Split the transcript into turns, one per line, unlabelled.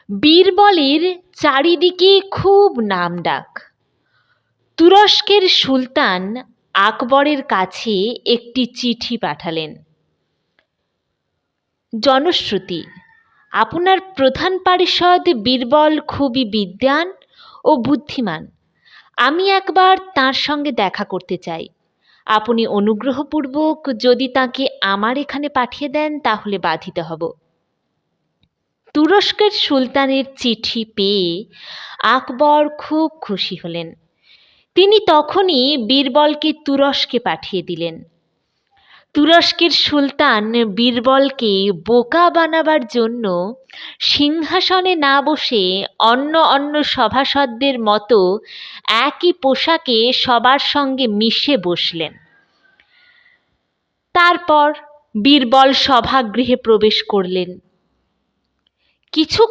বীরবলের চারিদিকে খুব নামডাক। তুরস্কের সুলতান আকবরের কাছে একটি চিঠি পাঠালেন। জনশ্রুতি, আপনার প্রধান পারিষদ বীরবল খুবই বিদ্বান ও বুদ্ধিমান। আমি একবার তাঁর সঙ্গে দেখা করতে চাই। আপনি অনুগ্রহপূর্বক যদি তাকে আমার এখানে পাঠিয়ে দেন তাহলে বাধিত হব। তুরস্কের সুলতানের চিঠি পেয়ে আকবর খুব খুশি হলেন। তিনি তখনই বীরবলকে তুরস্কে পাঠিয়ে দিলেন। তুরস্কের সুলতান বীরবলকে বোকা বানাবার জন্য সিংহাসনে না বসে অন্য সভাসদদের মতো একই পোশাকে সবার সঙ্গে মিশে বসলেন। তারপর বীরবল সভাগৃহে প্রবেশ করলেন। কিছু